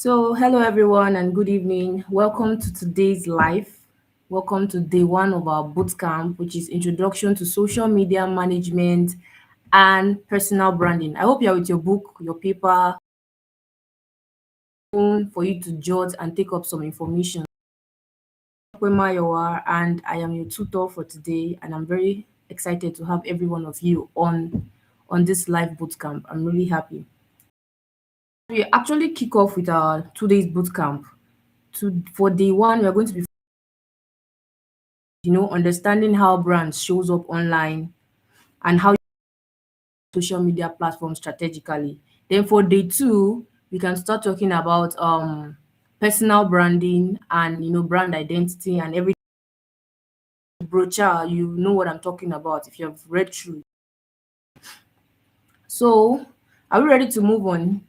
Hello everyone, and good evening. Welcome to today's live. Welcome to day one of our bootcamp, which is Introduction to Social Media Management and Personal Branding. I hope you're with your book, your paper, phone for you to jot and take up some information. Yowa, and I am your tutor for today, and I'm very excited to have every one of you on this live bootcamp. I'm really happy. We actually kick off with our 2 days bootcamp. For day one, we are going to be understanding how brands shows up online and how social media platforms strategically. Then for day two, we can start talking about personal branding and brand identity and every brochure. You know what I'm talking about if you have read through. So are we ready to move on?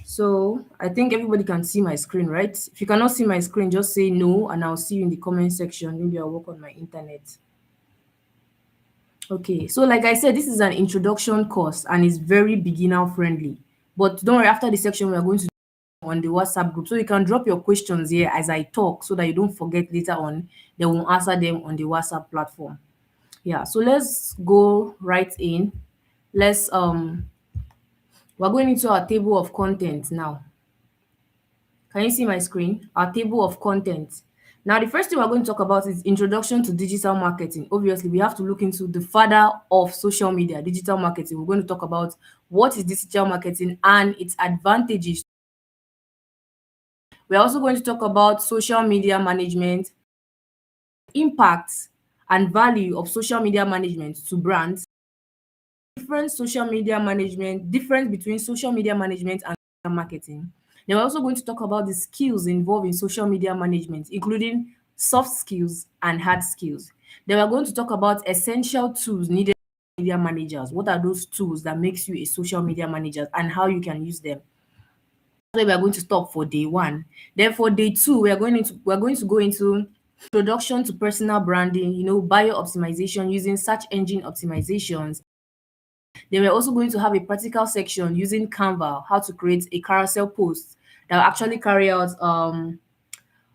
So I think everybody can see my screen, right? If you cannot see my screen, just say no and I'll see you in the comment section. Maybe I'll work on my internet. Okay, so like I said, this is an introduction course and it's very beginner friendly. But don't worry, after the section, we are going to on the WhatsApp group. So you can drop your questions here as I talk so that you don't forget later on. Then we'll answer them on the WhatsApp platform. Yeah, so let's go right in. We're going into our table of content now. Can you see my screen? Our table of content. Now, the first thing we're going to talk about is introduction to digital marketing. Obviously, we have to look into the father of social media, digital marketing. We're going to talk about what is digital marketing and its advantages. We're also going to talk about social media management, impact and value of social media management to brands, difference between social media management and marketing. Then we're also going to talk about the skills involved in social media management, including soft skills and hard skills. Then we're going to talk about essential tools needed by media managers. What are those tools that makes you a social media manager and how you can use them? That's where we are going to stop for day one. Then for day two, we're going to go into introduction to personal branding, bio optimization using search engine optimizations. Then we're also going to have a practical section using Canva, how to create a carousel post that will actually carry out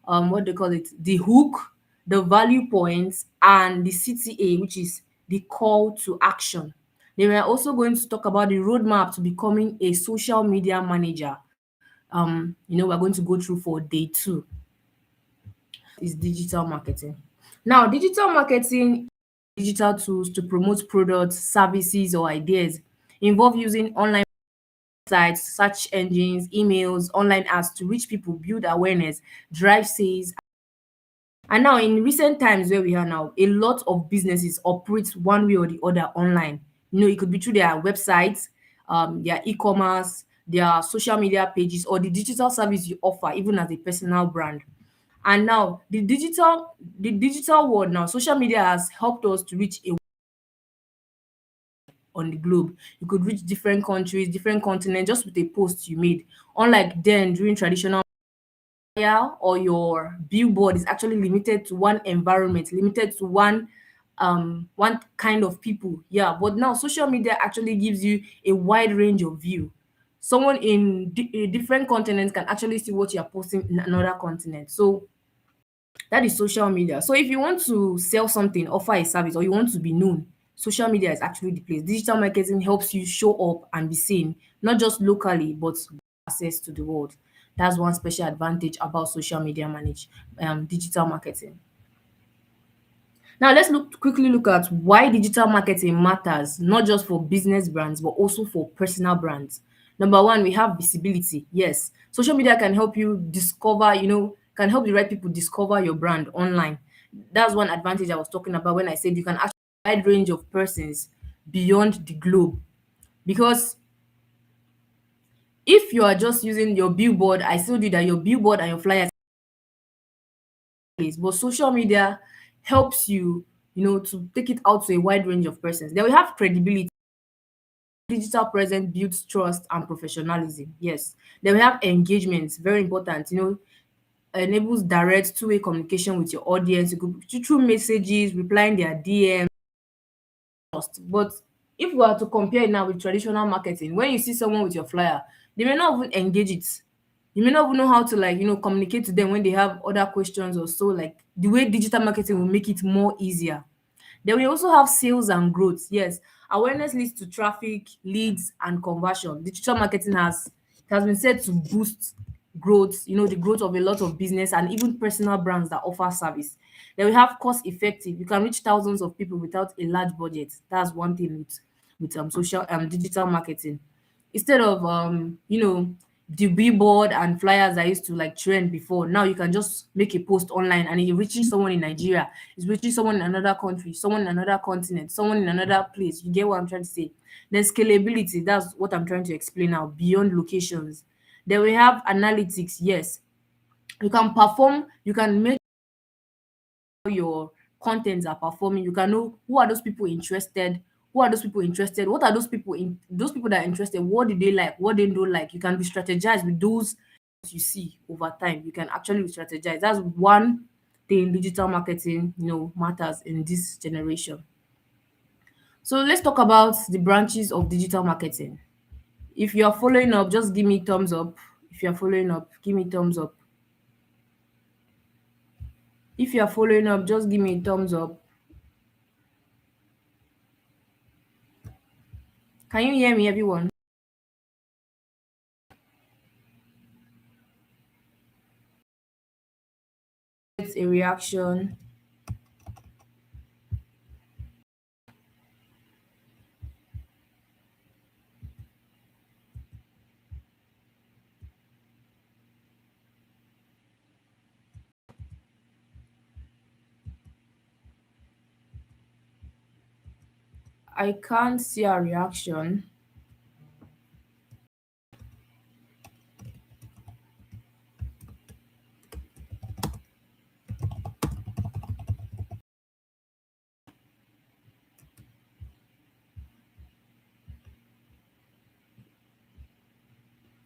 what they call it, the hook, the value points, and the CTA, which is the call to action. Then we're also going to talk about the roadmap to becoming a social media manager. We're going to go through for day two is digital marketing. Now, digital marketing, digital tools to promote products, services, or ideas involve using online sites, search engines, emails, online ads to reach people, build awareness, drive sales. And now, in recent times where we are now, a lot of businesses operate one way or the other online. It could be through their websites, their e-commerce, their social media pages, or the digital service you offer, even as a personal brand. And now, the digital world now, social media has helped us to reach a on the globe. You could reach different countries, different continents just with a post you made. Unlike then during traditional media or your billboard is actually limited to one environment, limited to one kind of people. Yeah, but now social media actually gives you a wide range of view. Someone in a different continent can actually see what you're posting in another continent. So that is social media. So if you want to sell something, offer a service, or you want to be known, social media is actually the place. Digital marketing helps you show up and be seen, not just locally, but access to the world. That's one special advantage about social media digital marketing. Now let's quickly look at why digital marketing matters, not just for business brands, but also for personal brands. Number one, we have visibility. Yes, social media can help you discover, can help the right people discover your brand online. That's one advantage I was talking about when I said you can actually wide range of persons beyond the globe. Because if you are just using your billboard, I still do that your billboard and your flyers place, but social media helps you, to take it out to a wide range of persons. Then we have credibility. Digital presence builds trust and professionalism. Yes. Then we have engagement, very important. Enables direct two-way communication with your audience. You could through messages, replying their DM. But if we are to compare it now with traditional marketing, when you see someone with your flyer, they may not even engage it. You may not even know how to like, communicate to them when they have other questions or so. Like the way digital marketing will make it more easier. Then we also have sales and growth. Yes, awareness leads to traffic, leads, and conversion. Digital marketing has been said to boost growth, the growth of a lot of business and even personal brands that offer service. Then we have cost effective. You can reach thousands of people without a large budget. That's one thing with social digital marketing. Instead of the billboard and flyers that used to like trend before, now you can just make a post online and you're reaching someone in Nigeria, it's reaching someone in another country, someone in another continent, someone in another place. You get what I'm trying to say? Then scalability, that's what I'm trying to explain now, beyond locations. Then we have analytics. Yes, you can make your contents are performing. You can know who are those people interested, what are those people that are interested, what do they like, what they don't like. You can be strategized with those you see over time. You can actually be strategized. That's one thing digital marketing, matters in this generation. So let's talk about the branches of digital marketing. If you are following up, just give me thumbs up. If you are following up, give me thumbs up. If you are following up, just give me a thumbs up. Can you hear me, everyone? It's a reaction. I can't see a reaction.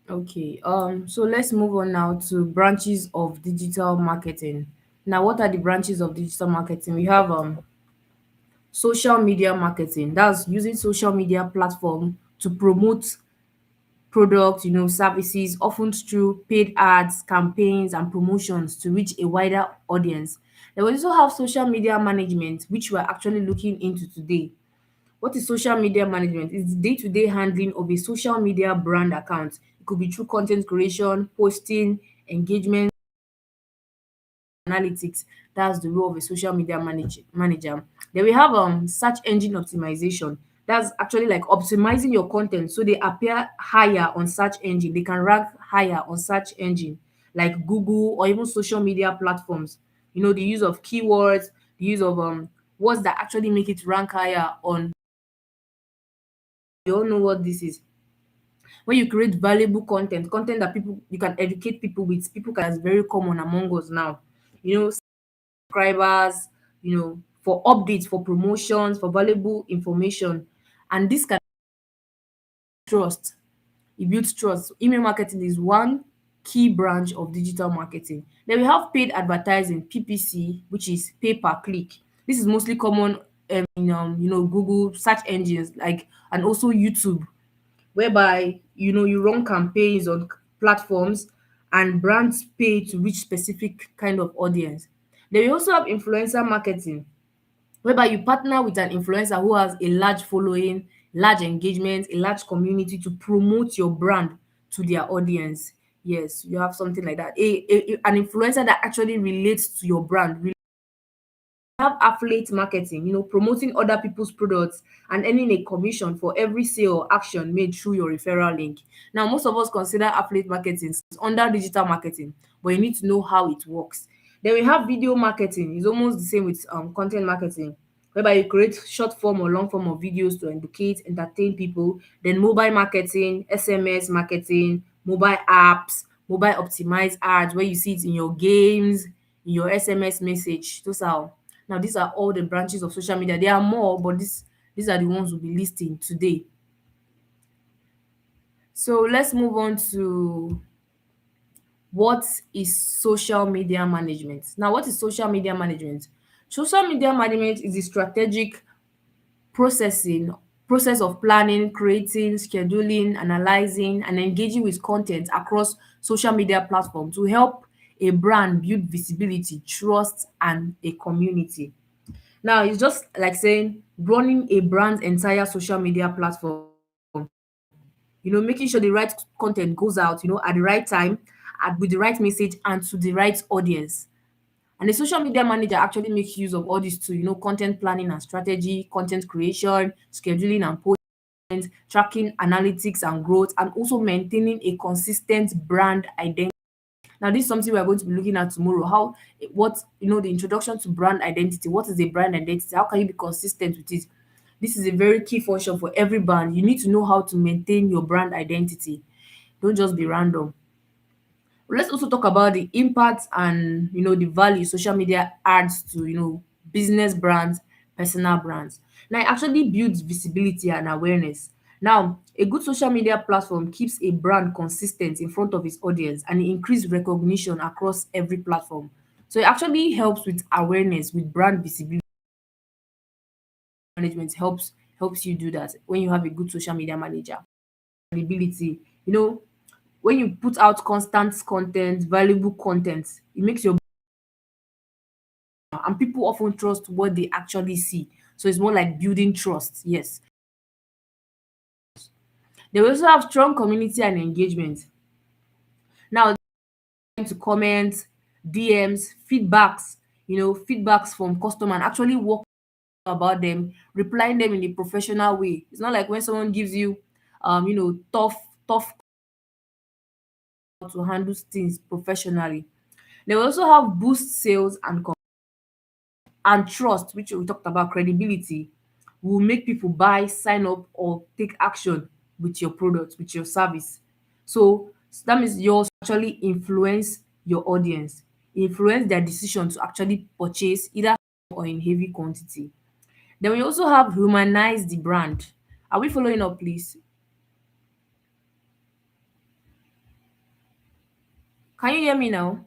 Okay, so let's move on now to branches of digital marketing. Now, what are the branches of digital marketing? We have social media marketing. That's using social media platform to promote products, services, often through paid ads, campaigns, and promotions to reach a wider audience. Then we also have social media management, which we're actually looking into today. What is social media management? It's the day-to-day handling of a social media brand account. It could be through content creation, posting, engagement, analytics. That's the role of a social media manager. Then we have search engine optimization. That's actually like optimizing your content so they appear higher on search engine. They can rank higher on search engine like Google or even social media platforms. The use of keywords, the use of words that actually make it rank higher on. You all know what this is. When you create valuable content that people you can educate people with, people can, that's very common among us now. Subscribers, for updates, for promotions, for valuable information. And this can trust. It builds trust. Email marketing is one key branch of digital marketing. Then we have paid advertising, PPC, which is pay per click. This is mostly common in Google search engines like, and also YouTube, whereby you run campaigns on platforms and brands pay to reach specific kind of audience. Then we also have influencer marketing, whereby you partner with an influencer who has a large following, large engagement, a large community to promote your brand to their audience. Yes, you have something like that. An influencer that actually relates to your brand, have affiliate marketing, promoting other people's products and earning a commission for every sale or action made through your referral link. Now, most of us consider affiliate marketing under digital marketing, but you need to know how it works. Then we have video marketing. It's almost the same with content marketing, whereby you create short form or long form of videos to educate, entertain people. Then mobile marketing, SMS marketing, mobile apps, mobile optimized ads, where you see it in your games, in your SMS message. These are all the branches of social media. There are more, but these are the ones we'll be listing today. So let's move on to what is social media management. Now, what is social media management? Social media management is the strategic processing process of planning, creating, scheduling, analyzing, and engaging with content across social media platforms to help a brand build visibility, trust, and a community. Now, it's just like saying running a brand's entire social media platform, making sure the right content goes out, at the right time, with the right message, and to the right audience. And the social media manager actually makes use of all these too, content planning and strategy, content creation, scheduling and posting, tracking analytics and growth, and also maintaining a consistent brand identity. Now, this is something we are going to be looking at tomorrow. The introduction to brand identity. What is a brand identity? How can you be consistent with it? This is a very key function for every brand. You need to know how to maintain your brand identity. Don't just be random. Let's also talk about the impact and the value social media adds to business brands, personal brands. Now, it actually builds visibility and awareness. Now, a good social media platform keeps a brand consistent in front of its audience and it increases recognition across every platform. So it actually helps with awareness, with brand visibility management helps you do that when you have a good social media manager. Credibility, when you put out constant content, valuable content, it makes your and people often trust what they actually see. So it's more like building trust. Yes. They also have strong community and engagement. Now, to comment, DMs, feedbacks from customer and actually work about them, replying them in a professional way. It's not like when someone gives you tough to handle things professionally. They will also have boost sales and trust, which we talked about, credibility, will make people buy, sign up, or take action with your product, with your service. So that means you actually influence your audience, influence their decision to actually purchase either or in heavy quantity. Then we also have humanize the brand. Are we following up, please? Can you hear me now?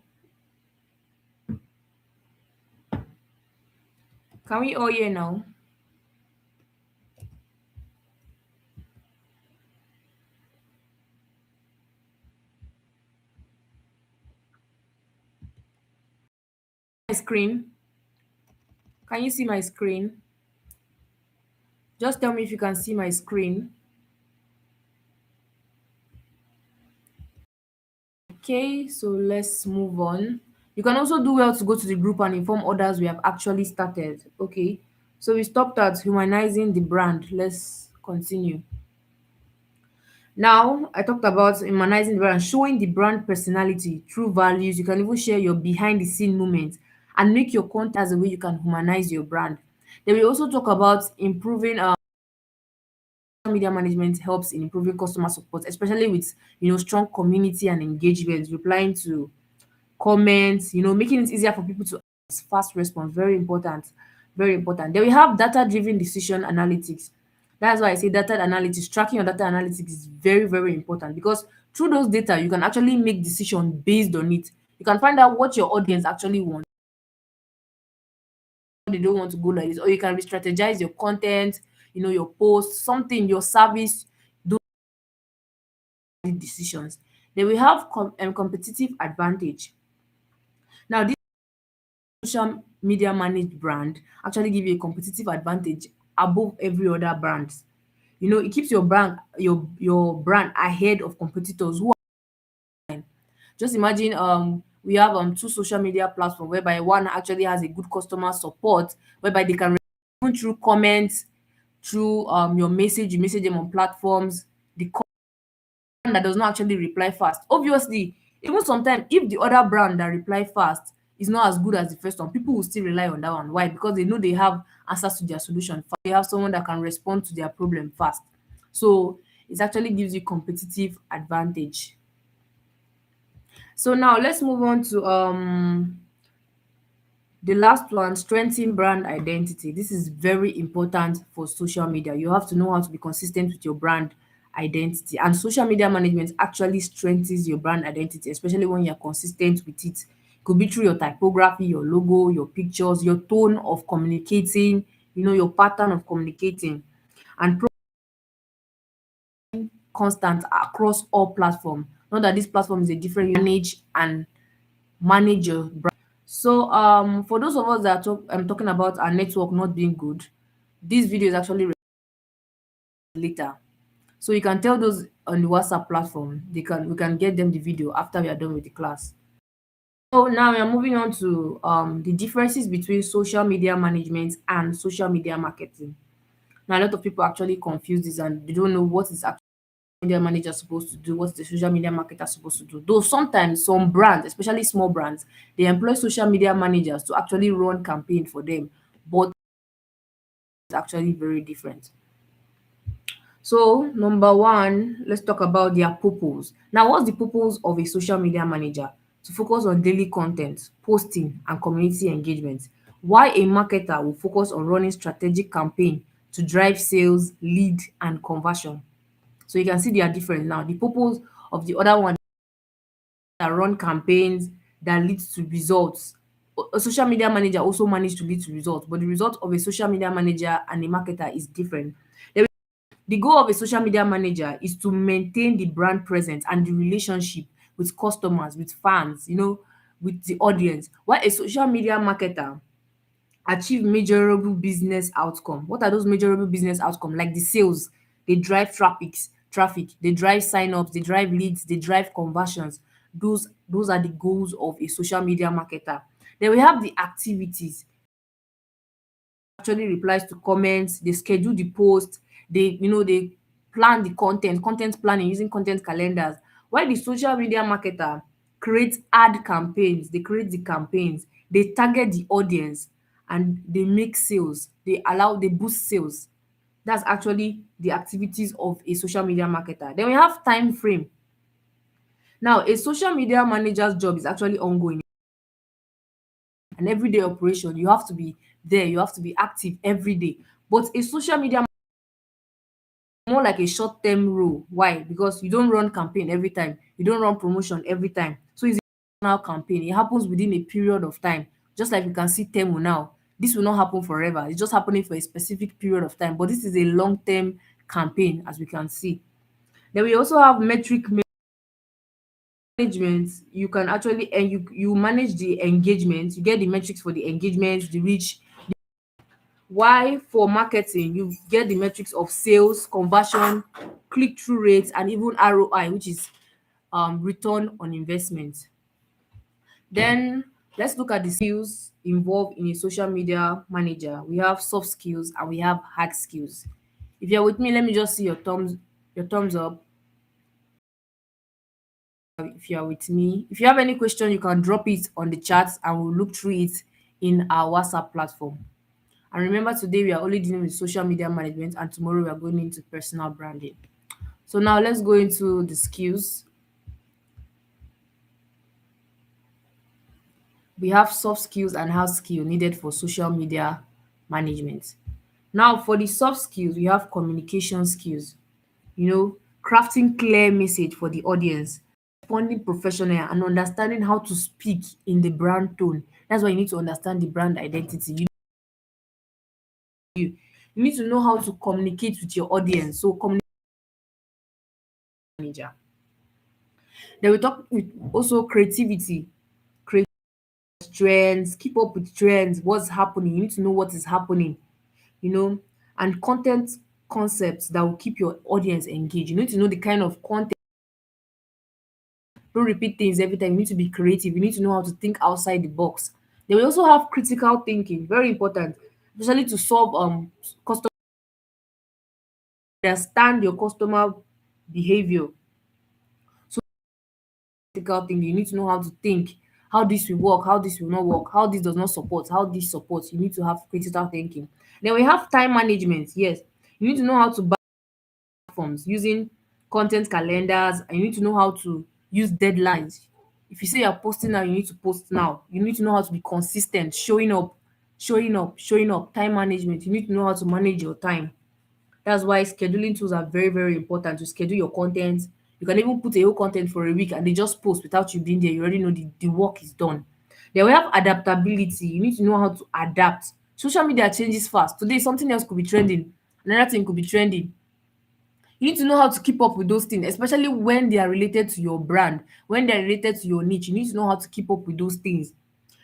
Can we all hear now? My screen. Can you see my screen? Just tell me if you can see my screen. Okay, so let's move on. You can also do well to go to the group and inform others we have actually started. Okay, so we stopped at humanizing the brand. Let's continue. Now, I talked about humanizing the brand, showing the brand personality, true values. You can even share your behind the scene moments and make your content as a way you can humanize your brand. Then we also talk about improving social media management helps in improving customer support, especially with strong community and engagement, replying to comments, making it easier for people to fast response. Very important. Very important. Then we have data-driven decision analytics. That's why I say data analytics, tracking your data analytics is very, very important because through those data, you can actually make decisions based on it. You can find out what your audience actually wants. They don't want to go like this, or you can re-strategize your content, your posts, something, your service, those decisions. Then we have competitive advantage. Now, this social media managed brand actually give you a competitive advantage above every other brand. It keeps your brand ahead of competitors who are just imagine we have two social media platforms whereby one actually has a good customer support whereby they can even through comments, through your message, you message them on platforms, the brand that does not actually reply fast. Obviously, even sometimes if the other brand that reply fast is not as good as the first one, people will still rely on that one. Why? Because they know they have answers to their solution. They have someone that can respond to their problem fast. So it actually gives you competitive advantage. So now let's move on to the last one, strengthen brand identity. This is very important for social media. You have to know how to be consistent with your brand identity. And social media management actually strengthens your brand identity, especially when you're consistent with it. It could be through your typography, your logo, your pictures, your tone of communicating, your pattern of communicating. And constant across all platforms. Not that this platform is a different manage and manage your brand. So for those of us that I'm talking about our network not being good, this video is actually later. So you can tell those on the WhatsApp platform, we can get them the video after we are done with the class. So now we are moving on to the differences between social media management and social media marketing. Now a lot of people actually confuse this and they don't know what is actually media manager supposed to do, what's the social media marketer supposed to do. Though sometimes some brands, especially small brands, they employ social media managers to actually run campaign for them, but it's actually very different. So, number one, let's talk about their purpose. Now, what's the purpose of a social media manager? To focus on daily content, posting, and community engagement. Why a marketer will focus on running strategic campaign to drive sales, lead, and conversion. So you can see they are different now. The purpose of the other one that run campaigns that leads to results. A social media manager also managed to lead to results, but the result of a social media manager and a marketer is different. The goal of a social media manager is to maintain the brand presence and the relationship with customers, with fans, with the audience. While a social media marketer achieve measurable business outcome. What are those measurable business outcome? Like the sales, they drive traffic, they drive sign-ups, they drive leads, they drive conversions. Those are the goals of a social media marketer. Then we have the activities. Actually replies to comments, they schedule the post, they plan the content planning using content calendars. While the social media marketer creates ad campaigns, they create the campaigns, they target the audience and they make sales, they boost sales. That's actually the activities of a social media marketer. Then we have time frame. Now a social media manager's job is actually ongoing, an everyday operation. You have to be there, you have to be active every day. But a social media more like a short term role. Why? Because you don't run campaign every time, you don't run promotion every time. So it's a personal campaign. It happens within a period of time. Just like you can see Temu now. This will not happen forever. It's just happening for a specific period of time. But this is a long term campaign, as we can see. Then we also have metric management. You can actually and you manage the engagement, you get the metrics for the engagements, the reach. Why for marketing, you get the metrics of sales, conversion, click-through rates, and even ROI, which is return on investment. Then let's look at the skills involved in a social media manager. We have soft skills and we have hard skills. If you're with me, let me just see your thumbs up. If you're with me, if you have any question, you can drop it on the chat and we'll look through it in our WhatsApp platform. And remember, today we are only dealing with social media management, and tomorrow we are going into personal branding. So now let's go into the skills. We have soft skills and hard skill needed for social media management. Now, for the soft skills, we have communication skills, crafting clear message for the audience, responding professional, and understanding how to speak in the brand tone. That's why you need to understand the brand identity. You need to know how to communicate with your audience. So manager. Then we talk with also creativity, create trends, keep up with trends, what's happening. You need to know what is happening, and content concepts that will keep your audience engaged. You need to know the kind of content. Don't repeat things every time. You need to be creative. You need to know how to think outside the box. Then we also have critical thinking, very important, especially to solve customer understand your customer behavior. So critical thinking, you need to know how to think, how this will work, how this will not work, how this does not support, how this supports. You need to have critical thinking. Then we have time management. Yes, you need to know how to buy platforms using content calendars, and you need to know how to use deadlines. If you say you're posting now, you need to post now. You need to know how to be consistent, showing up. Time management. You need to know how to manage your time. That's why scheduling tools are very, very important to schedule your content. You can even put a whole content for a week and they just post without you being there. You already know the work is done. Then we have adaptability. You need to know how to adapt. Social media changes fast. Today, something else could be trending. Another thing could be trending. You need to know how to keep up with those things, especially when they are related to your brand, when they're related to your niche. You need to know how to keep up with those things.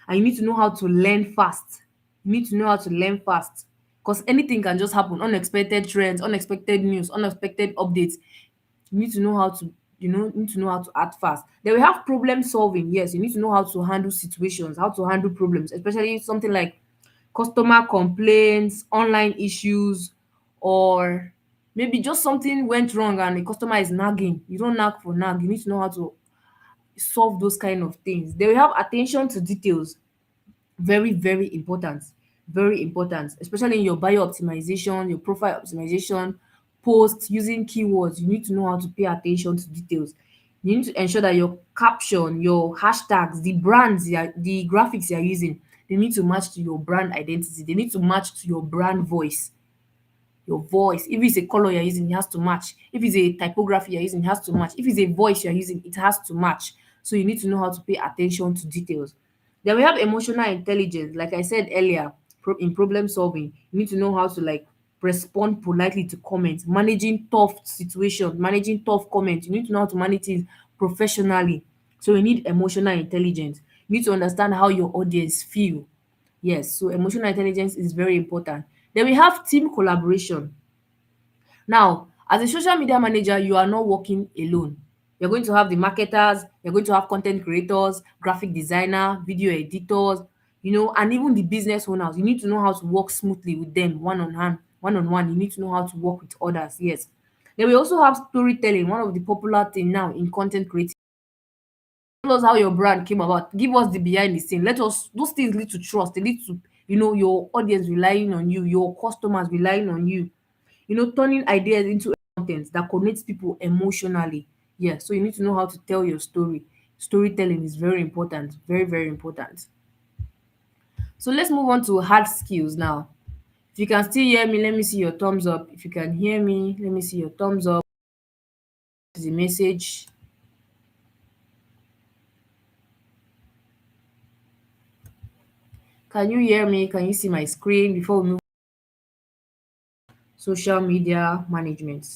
And you need to know how to learn fast. You need to know how to learn fast. Because anything can just happen. Unexpected trends, unexpected news, unexpected updates. You need to know how to, you need to know how to act fast. Then we have problem solving. Yes, you need to know how to handle situations, how to handle problems, especially something like customer complaints, online issues, or maybe just something went wrong and the customer is nagging. You don't nag for nag. You need to know how to solve those kind of things. Then we have attention to details. Very, very important. Very important, especially in your bio optimization, your profile optimization, post using keywords. You need to know how to pay attention to details. You need to ensure that your caption, your hashtags, the brands, the graphics you're using, they need to match to your brand identity. They need to match to your brand voice. Your voice. If it's a color you're using, it has to match. If it's a typography you're using, it has to match. If it's a voice you're using, it has to match. So you need to know how to pay attention to details. Then we have emotional intelligence. Like I said earlier, in problem solving, you need to know how to like respond politely to comments, managing tough situations, managing tough comments. You need to know how to manage it professionally. So you need emotional intelligence. You need to understand how your audience feel. Yes, so emotional intelligence is very important. Then we have team collaboration. Now, as a social media manager, you are not working alone. You're going to have the marketers, you're going to have content creators, graphic designer, video editors, and even the business owners. You need to know how to work smoothly with them one on hand, one on one. You need to know how to work with others. Yes. Then we also have storytelling, one of the popular thing now in content creating. Tell us how your brand came about. Give us the behind the scene. Let us those things lead to trust. They lead to, your audience relying on you, your customers relying on you. Turning ideas into content that connects people emotionally. Yeah, so you need to know how to tell your story. Storytelling is very important, very, very important. So let's move on to hard skills now. If you can still hear me, let me see your thumbs up. If you can hear me, let me see your thumbs up. This is the message. Can you hear me? Can you see my screen before we move social media management?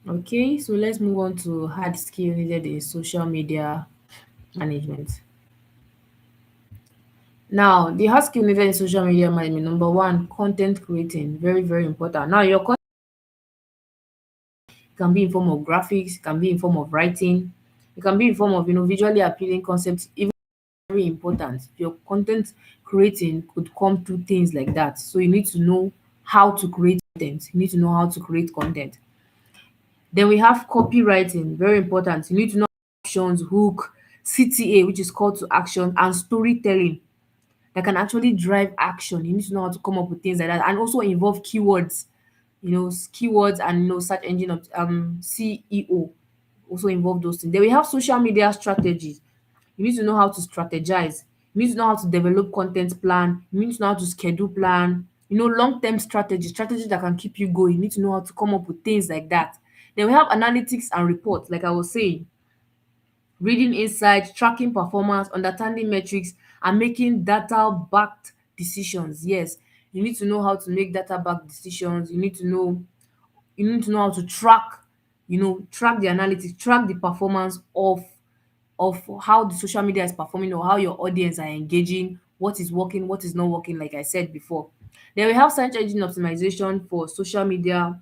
Okay, so let's move on to hard skill needed in social media management. Now, the hard skill needed in social media management, number one, content creating, very, very important. Now, your content can be in form of graphics, it can be in form of writing, it can be in form of visually appealing concepts, even very important. Your content creating could come through things like that. So you need to know how to create content. You need to know how to create content. Then we have copywriting, very important. You need to know options, hook, CTA, which is call to action, and storytelling that can actually drive action. You need to know how to come up with things like that, and also involve keywords. Keywords and search engine of CEO also involve those things. Then we have social media strategies. You need to know how to strategize. You need to know how to develop content plan. You need to know how to schedule plan. Long-term strategies that can keep you going. You need to know how to come up with things like that. Then we have analytics and reports, like I was saying, reading insights, tracking performance, understanding metrics, and making data-backed decisions. Yes, you need to know how to make data-backed decisions. You need to know how to track the analytics, track the performance of how the social media is performing or how your audience are engaging, what is working, what is not working, like I said before. Then we have search engine optimization for social media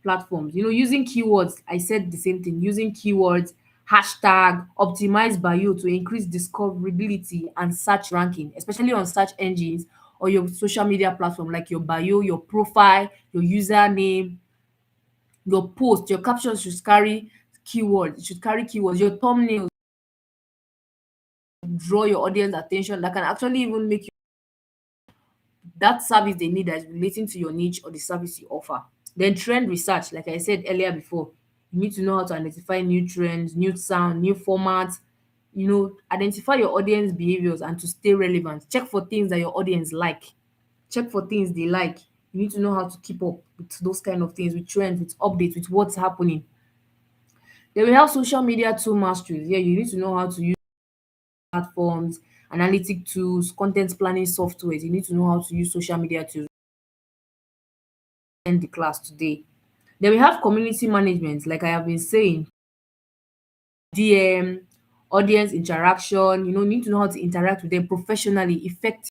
platforms. Using keywords, I said the same thing, using keywords, hashtag, optimize bio to increase discoverability and search ranking, especially on search engines or your social media platform, like your bio, your profile, your username, your post, your captions should carry keywords. It should carry keywords. Your thumbnail draw your audience attention that can actually even make you that service they need that is relating to your niche or the service you offer. Then trend research, like I said earlier before, you need to know how to identify new trends, new sound, new formats, identify your audience behaviors and to stay relevant. Check for things that your audience like. Check for things they like. You need to know how to keep up with those kind of things, with trends, with updates, with what's happening. Then we have social media tool mastery. Yeah, you need to know how to use platforms, analytic tools, content planning softwares. You need to know how to use social media to end the class today. Then we have community management, like I have been saying, DM, audience interaction. You need to know how to interact with them professionally, effectively.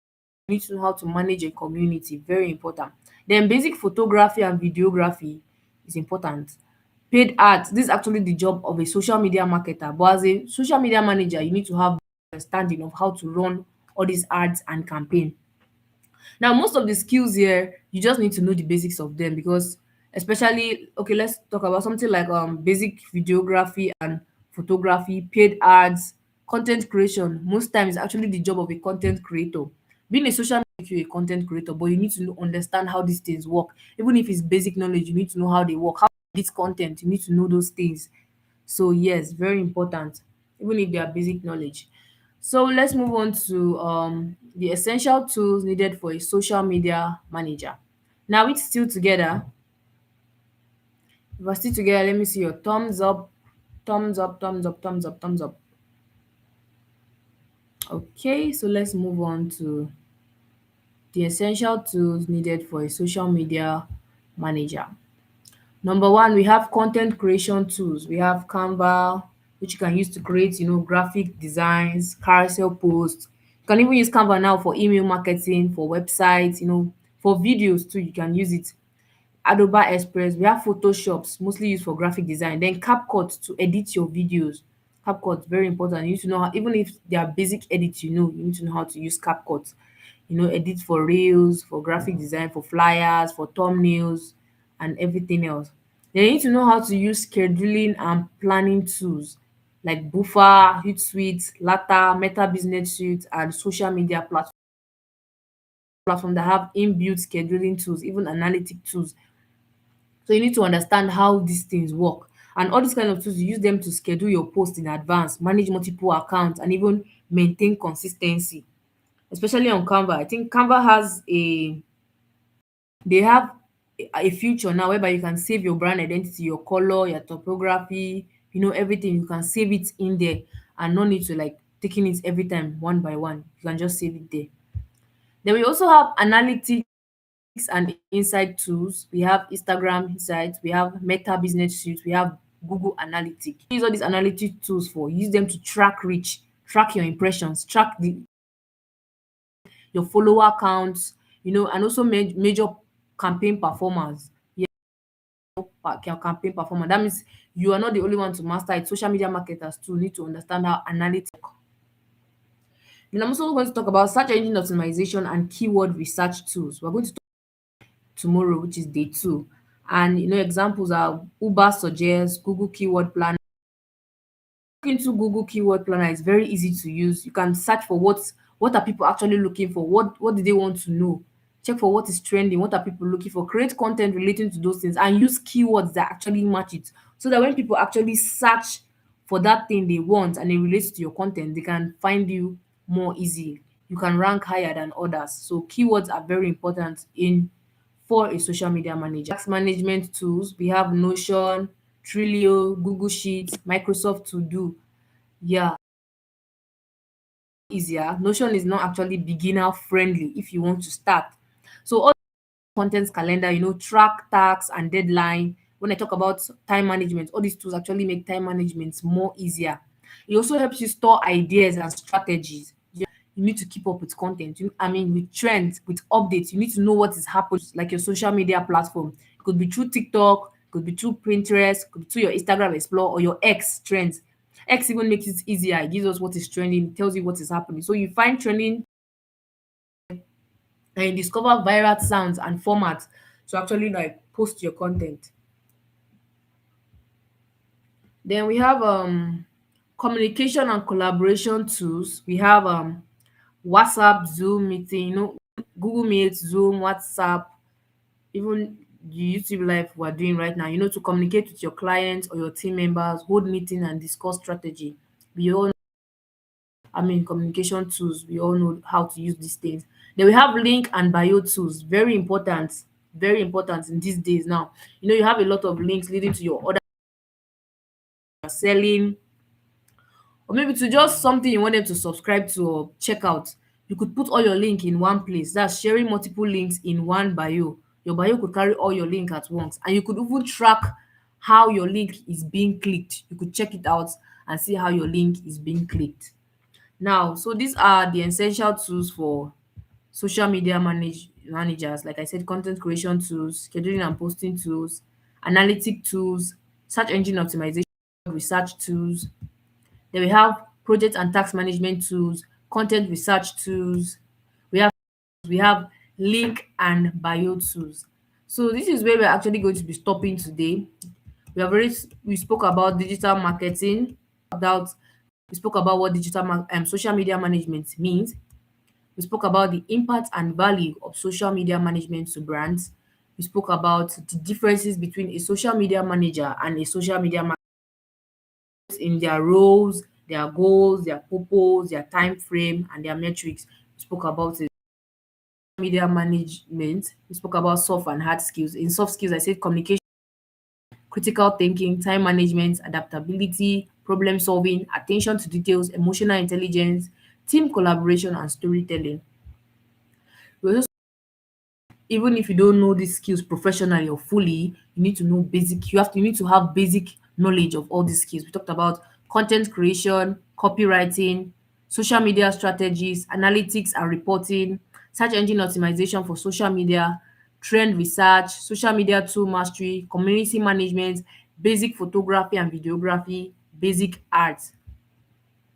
You need to know how to manage a community, very important. Then basic photography and videography is important. Paid ads, this is actually the job of a social media marketer, but as a social media manager, you need to have understanding of how to run all these ads and campaign. Now, most of the skills here, you just need to know the basics of them because, especially, okay, let's talk about something like basic videography and photography, paid ads, content creation. Most times, it's actually the job of a content creator. Being a social media make you a content creator, but you need to understand how these things work. Even if it's basic knowledge, you need to know how they work. How this content, you need to know those things. So yes, very important, even if they are basic knowledge. So let's move on to the essential tools needed for a social media manager. Now it's still together. If we're still together, let me see your thumbs up, thumbs up, thumbs up, thumbs up, thumbs up. Okay, so let's move on to the essential tools needed for a social media manager. Number one, we have content creation tools. We have Canva, which you can use to create, graphic designs, carousel posts. You can even use Canva now for email marketing, for websites, for videos too. You can use it. Adobe Express. We have Photoshops, mostly used for graphic design. Then CapCut to edit your videos. CapCut, very important. You need to know how, even if they are basic edits, you need to know how to use CapCut. Edit for reels, for graphic design, for flyers, for thumbnails, and everything else. Then you need to know how to use scheduling and planning tools like Buffer, Hootsuite, Lata, Meta Business Suite, and social media platform that have inbuilt scheduling tools, even analytic tools. So you need to understand how these things work. And all these kind of tools, you use them to schedule your post in advance, manage multiple accounts, and even maintain consistency. Especially on Canva. I think Canva has they have a feature now whereby you can save your brand identity, your color, your typography, everything. You can save it in there and no need to like taking it every time one by one. You can just save it there. Then we also have analytics and insight tools. We have Instagram Insights, we have Meta Business Suite, we have Google Analytics. Use all these analytic tools for use them to track reach, track your impressions, track your follower counts, and also major campaign performance. Yeah, campaign performance. That means you are not the only one to master it. Social media marketers too need to understand how analytics work. Then I'm also going to talk about search engine optimization and keyword research tools. We're going to tomorrow, which is day two. And examples are Uber Suggest, Google Keyword Planner. Into Google Keyword Planner is very easy to use. You can search for what are people actually looking for, what do they want to know. Check for what is trending, what are people looking for, create content relating to those things, and use keywords that actually match it. So that when people actually search for that thing they want and it relates to your content, they can find you more easily. You can rank higher than others. So keywords are very important in for a social media manager. Task management tools, we have Notion, Trello, Google Sheets, Microsoft To Do. Yeah, easier. Notion is not actually beginner friendly if you want to start. So all content calendar, track tasks and deadline. When I talk about time management, all these tools actually make time management more easier. It also helps you store ideas and strategies. You need to keep up with content. I mean, with trends, with updates. You need to know what is happening, like your social media platform. It could be through TikTok, it could be through Pinterest, it could be through your Instagram Explore or your X trends. X even makes it easier. It gives us what is trending, it tells you what is happening. So you find trending and you discover viral sounds and formats to actually like post your content. Then we have communication and collaboration tools. We have WhatsApp, Zoom meeting, Google Meet, Zoom, WhatsApp, even the YouTube live we're doing right now, to communicate with your clients or your team members, hold meeting and discuss strategy. We all communication tools, we all know how to use these things. Then we have link and bio tools, very important in these days now. You have a lot of links leading to your other selling, or maybe to just something you want them to subscribe to or check out. You could put all your link in one place. That's sharing multiple links in one bio. Your bio could carry all your link at once, and you could even track how your link is being clicked. You could check it out and see how your link is being clicked. Now, so these are the essential tools for social media managers. Like I said, content creation tools, scheduling and posting tools, analytic tools, search engine optimization, research tools. Then we have project and task management tools, content research tools. We have we have link and bio tools. So this is where we're actually going to be stopping today. We spoke about digital marketing, about we spoke about what social media management means. We spoke about the impact and value of social media management to brands. We spoke about the differences between a social media manager and a social media in their roles, their goals, their purpose, their time frame, and their metrics. We spoke about it. Media management. We spoke about soft and hard skills. In soft skills, I said communication, critical thinking, time management, adaptability, problem solving, attention to details, emotional intelligence, team collaboration, and storytelling. We also, even if you don't know these skills professionally or fully, you need to know basic. You need to have basic knowledge of all these skills. We talked about content creation, copywriting, social media strategies, analytics and reporting, search engine optimization for social media, trend research, social media tool mastery, community management, basic photography and videography, basic art.